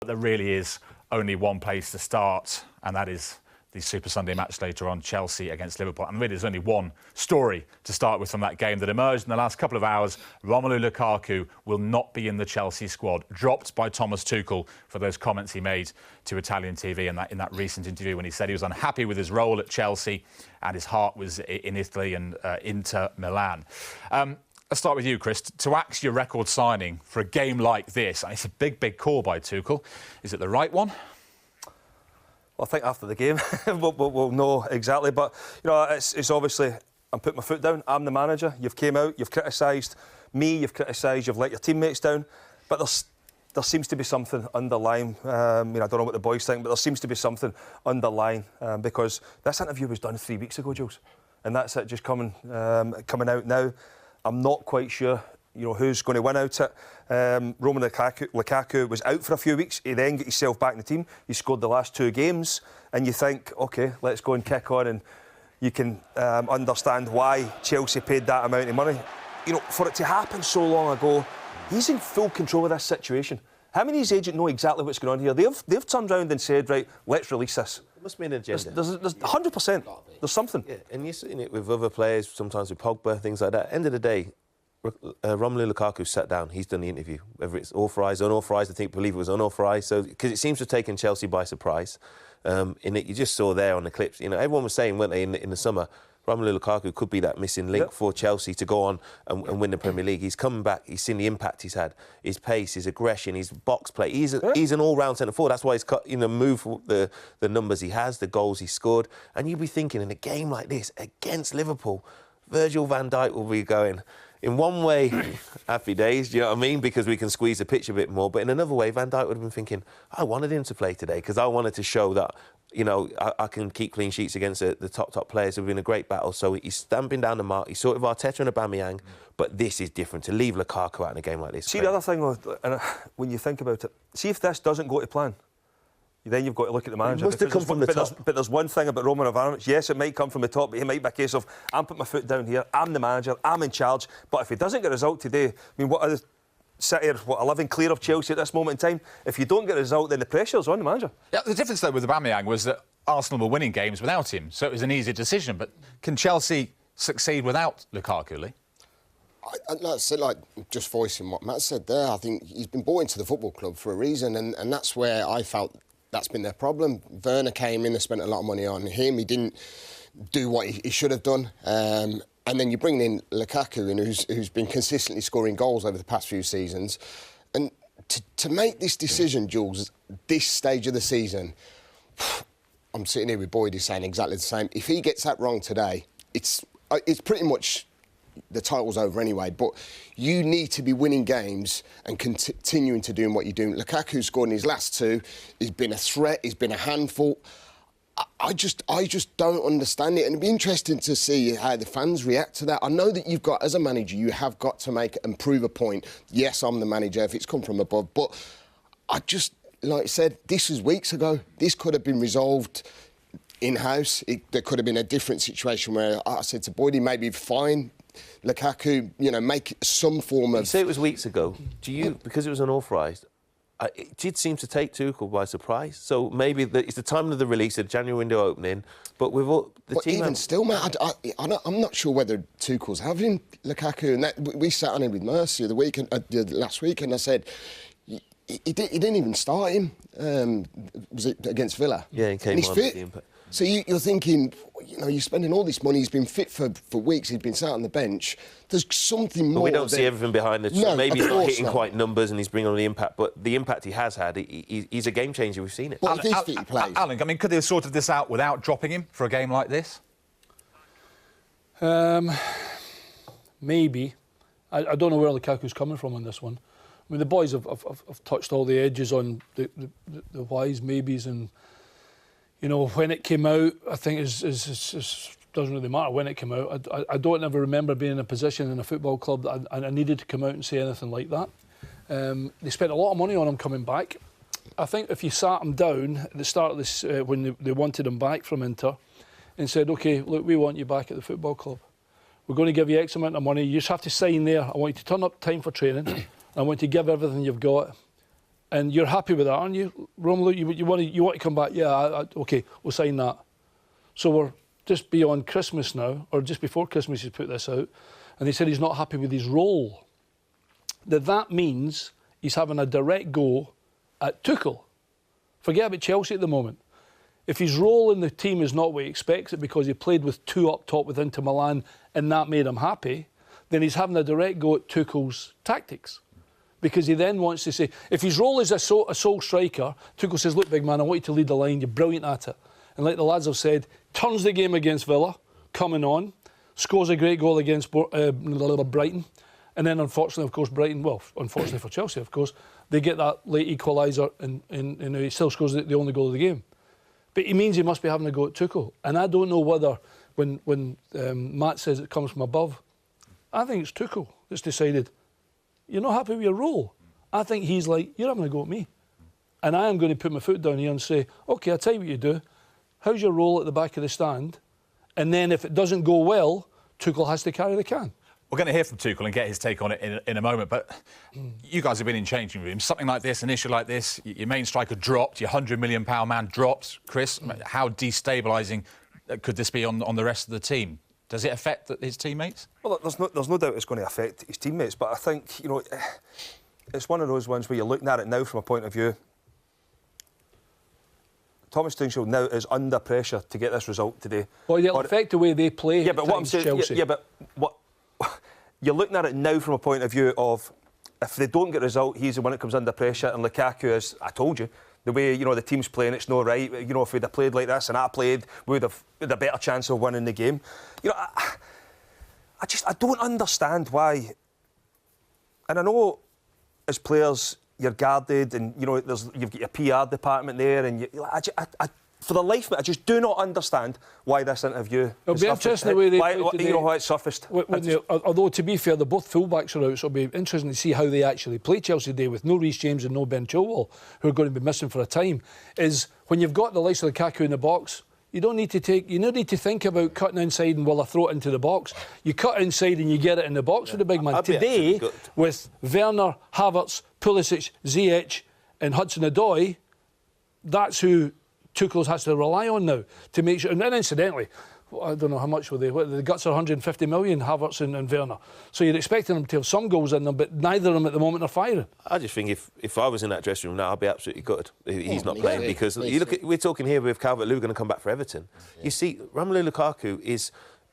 There really is only one place to start, and that is the Super Sunday match later on, Chelsea against Liverpool. And really, there's only one story to start with from that game that emerged in the last couple of hours. Romelu Lukaku will not be in the Chelsea squad, dropped by Thomas Tuchel for those comments he made to Italian TV in that recent interview when he said he was unhappy with his role at Chelsea and his heart was in Italy and Inter Milan. Let's start with you, Chris. To axe your record signing for a game like this, and it's a big, big call by Tuchel. Is it the right one? Well, I think after the game we'll know exactly. But, you know, it's obviously, I'm putting my foot down. I'm the manager. You've came out, you've criticised me, you've criticised, you've let your teammates down. But there seems to be something underlying. I don't know what the boys think, but there seems to be something underlying because this interview was done 3 weeks ago, Jules. And that's it just coming out now. I'm not quite sure, you know, who's going to win out it. Romelu Lukaku was out for a few weeks. He then got himself back in the team. He scored the last 2 games. And you think, OK, let's go and kick on. And you can understand why Chelsea paid that amount of money. You know, for it to happen so long ago, he's in full control of this situation. How many of his agents know exactly what's going on here? They've turned around and said, right, let's release this. There must be an agenda. There's 100%. There's something. Yeah, and you're seeing it with other players, sometimes with Pogba, things like that. End of the day, Romelu Lukaku sat down, he's done the interview. Whether it's authorised, unauthorised, I believe it was unauthorised. So, because it seems to have taken Chelsea by surprise. In it, you just saw there on the clips, you know, everyone was saying, weren't they, in the summer, Romelu Lukaku could be that missing link for Chelsea to go on and win the Premier League. He's coming back. He's seen the impact he's had. His pace, his aggression, his box play. He's an all-round centre-forward. That's why he's cut, you know, moved the numbers he has, the goals he scored. And you'd be thinking, in a game like this against Liverpool, Virgil van Dijk will be going, in one way, happy days, do you know what I mean? Because we can squeeze the pitch a bit more. But in another way, Van Dijk would have been thinking, I wanted him to play today because I wanted to show that, you know, I can keep clean sheets against the top players. It's been a great battle. So he's stamping down the mark. He's sort of Arteta and Aubameyang. But this is different. To leave Lukaku out in a game like this. See, the other thing, when you think about it, see if this doesn't go to plan, then you've got to look at the manager. It must have come from the top. But there's one thing about Roman Abramovich. Yes, it might come from the top, but it might be a case of, I'm putting my foot down here, I'm the manager, I'm in charge. But if he doesn't get a result today, I mean, what are the City are 11 clear of Chelsea at this moment in time? If you don't get a result, then the pressure's on the manager. Yeah, the difference, though, with Aubameyang was that Arsenal were winning games without him, so it was an easy decision. But can Chelsea succeed without Lukaku, Lee? Like just voicing what Matt said there, I think he's been brought into the football club for a reason, and that's where I felt that's been their problem. Werner came in and spent a lot of money on him. He didn't do what he should have done. And then you bring in Lukaku, who's been consistently scoring goals over the past few seasons. And to make this decision, Jules, this stage of the season, I'm sitting here with Boydie saying exactly the same. If he gets that wrong today, it's pretty much the title's over anyway, but you need to be winning games and continuing to do what you're doing. Lukaku scored in his last 2. He's been a threat. He's been a handful. I just don't understand it, and it'd be interesting to see how the fans react to that. I know that you've got, as a manager, you have got to make and prove a point. Yes, I'm the manager if it's come from above, but I just, like I said, this was weeks ago. This could have been resolved in-house. There could have been a different situation where I said to Boydie, maybe fine Lukaku, you know, make some form of... You say it was weeks ago. Do you, because it was unauthorised, it did seem to take Tuchel by surprise. So maybe it's the time of the release, the January window opening, but with all the team... Even still, Matt, I'm not sure whether Tuchel's having Lukaku, and that, we sat on him with Mercy last week, and I said... He didn't even start him. Was it against Villa? Yeah, he came on with the impact. So you're thinking, you know, you're spending all this money. He's been fit for weeks. He's been sat on the bench. There's something more. But we don't see everything behind the... No, maybe he's not hitting quite numbers and he's bringing on the impact, but the impact he has had, he's a game changer. We've seen it. Well, if he plays. Alan, I mean, could they have sorted this out without dropping him for a game like this? Maybe. I don't know where Lukaku's coming from on this one. I mean, the boys have touched all the edges on the whys, maybes, and, you know, when it came out, I think it doesn't really matter when it came out. I don't ever remember being in a position in a football club that I needed to come out and say anything like that. They spent a lot of money on him coming back. I think if you sat him down at the start of this, when they wanted him back from Inter, and said, OK, look, we want you back at the football club. We're going to give you X amount of money. You just have to sign there. I want you to turn up time for training. I want you to give everything you've got. And you're happy with that, aren't you, Romelu? You want to come back? Yeah, OK, we'll sign that. So we're just beyond Christmas now, or just before Christmas he's put this out, and he said he's not happy with his role. That means he's having a direct go at Tuchel. Forget about Chelsea at the moment. If his role in the team is not what he expects it because he played with 2 up top with Inter Milan and that made him happy, then he's having a direct go at Tuchel's tactics. Because he then wants to say, if his role is a sole striker, Tuchel says, look, big man, I want you to lead the line, you're brilliant at it. And like the lads have said, turns the game against Villa, coming on, scores a great goal against Brighton. And then, unfortunately, of course, Brighton, well, unfortunately for Chelsea, of course, they get that late equaliser and he still scores the only goal of the game. But it means he must be having a go at Tuchel. And I don't know whether, when Matt says it comes from above, I think it's Tuchel that's decided, you're not happy with your role. I think he's like, you're having a go at me. And I am going to put my foot down here and say, OK, I'll tell you what you do. How's your role at the back of the stand? And then if it doesn't go well, Tuchel has to carry the can. We're going to hear from Tuchel and get his take on it in a moment, but you guys have been in changing rooms. Something like this, an issue like this, your main striker dropped, your £100 million man dropped. Chris, how destabilising could this be on the rest of the team? Does it affect his teammates? Well, there's no doubt it's going to affect his teammates, but I think, it's one of those ones where you're looking at it now from a point of view. Thomas Tuchel now is under pressure to get this result today. Well, it'll affect the way they play. Yeah, but what I'm saying, Chelsea. but what you're looking at it now from a point of view of if they don't get a result, he's the one that comes under pressure, and Lukaku is. I told you the way the team's playing, it's not right. If we'd have played like this and I played, we would have had a better chance of winning the game. I don't understand why. And I know as players, you're guarded, and you've got your PR department there, and for the life of me, I just do not understand why this interview. It'll be interesting the way they play today. How it surfaced. Although to be fair, the both fullbacks are out, so it'll be interesting to see how they actually play Chelsea today with no Reece James and no Ben Chilwell, who are going to be missing for a time. Is when you've got the likes of Lukaku in the box, you don't need to think about cutting inside and will I throw it into the box. You cut inside and you get it in the box with the big man. Today, with Werner, Havertz, Pulisic, Ziyech and Hudson-Odoi, that's who Tuchel has to rely on now to make sure. And then incidentally, I don't know how much were they. The guts are 150 million, Havertz and Werner. So you're expecting them to have some goals in them, but neither of them at the moment are firing. I just think if I was in that dressing room now, I'd be absolutely gutted if he's not playing, because you look at, we're talking here with Calvert-Lewin going to come back for Everton. Yeah. You see, Romelu Lukaku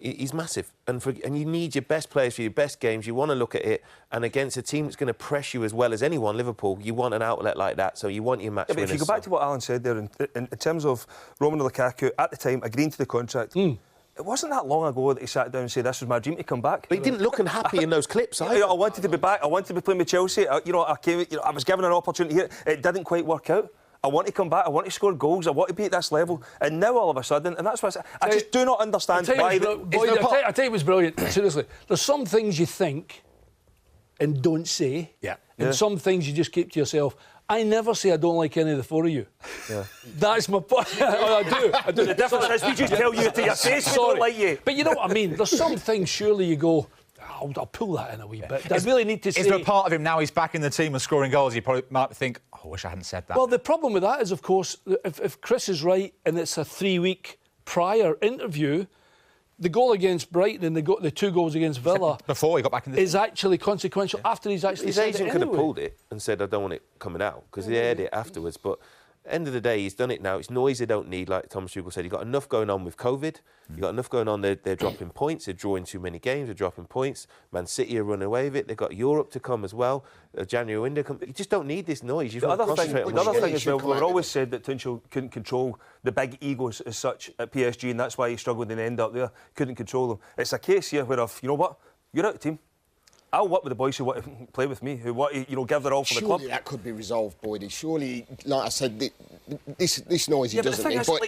he's massive, and you need your best players for your best games. You want to look at it, and against a team that's going to press you as well as anyone, Liverpool, you want an outlet like that, so you want your match winners. But if you go back to what Alan said there, in terms of Romelu Lukaku, at the time, agreeing to the contract, it wasn't that long ago that he sat down and said, this was my dream to come back. But he didn't look unhappy in those clips. I wanted to be back, I wanted to be playing with Chelsea. I was given an opportunity here, it didn't quite work out. I want to come back, I want to score goals, I want to be at this level. And now all of a sudden, and that's what I just do not understand why... I tell you what's brilliant, seriously. There's some things you think and don't say, and some things you just keep to yourself. I never say I don't like any of the four of you. Yeah. That's my point. I do. The difference is we just tell you to your face we don't like you. But you know what I mean? There's some things surely you go, I'll pull that in a wee bit. I really need to say... Is there a part of him now he's back in the team and scoring goals, you probably might think, I wish I hadn't said that. Well, the problem with that is, of course, if Chris is right and it's a 3-week prior interview, the goal against Brighton and the 2 goals against Villa... Before he got back in the team. ...is actually consequential after he's actually said it His agent could have pulled it and said, I don't want it coming out, because he aired it afterwards, but... End of the day, he's done it now. It's noise they don't need, like Thomas Tuchel said. You've got enough going on with COVID. You've got enough going on. They're dropping points. They're drawing too many games. They're dropping points. Man City are running away with it. They've got Europe to come as well. January window. You just don't need this noise. The other thing is, well, we've always said that Tuchel couldn't control the big egos as such at PSG, and that's why he struggled in the end up there. Couldn't control them. It's a case here where, you know what, you're out of the team. I'll work with the boys who want to play with me, who want to, give their all for the club. Surely that could be resolved, Boydie. Surely, like I said, this noise he doesn't need. But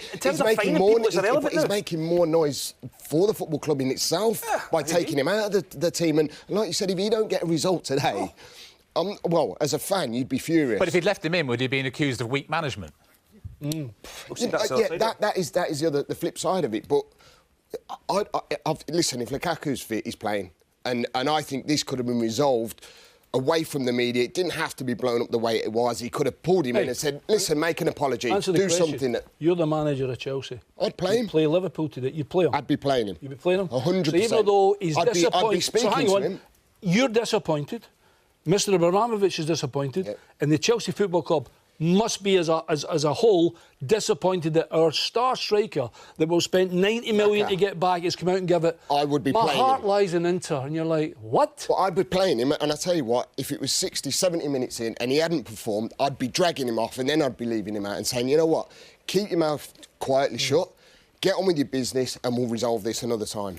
he's making more noise for the football club in itself by taking him out of the team. And like you said, if you don't get a result today, well, as a fan, you'd be furious. But if he'd left him in, would he have been accused of weak management? That is the flip side of it. But listen, if Lukaku's fit, he's playing. And I think this could have been resolved away from the media. It didn't have to be blown up the way it was. He could have pulled him in and said, listen, make an apology. Answer the do question. something. You're the manager of Chelsea. I'd play him. You'd play Liverpool today. You'd play him. I'd be playing him. You'd be playing him? 100%. So even though he's disappointed... I'd be speaking so hang to on. him. You're disappointed. Mr Abramovich is disappointed. Yep. And the Chelsea Football Club must be, as a whole, disappointed that our star striker that will spend 90 million to get back has come out and give it. I would be My playing heart him. lies in Inter, and you're like, what? But I'd be playing him, and I tell you what, if it was 60, 70 minutes in and he hadn't performed, I'd be dragging him off, and then I'd be leaving him out and saying, you know what, keep your mouth quietly shut, get on with your business, and we'll resolve this another time.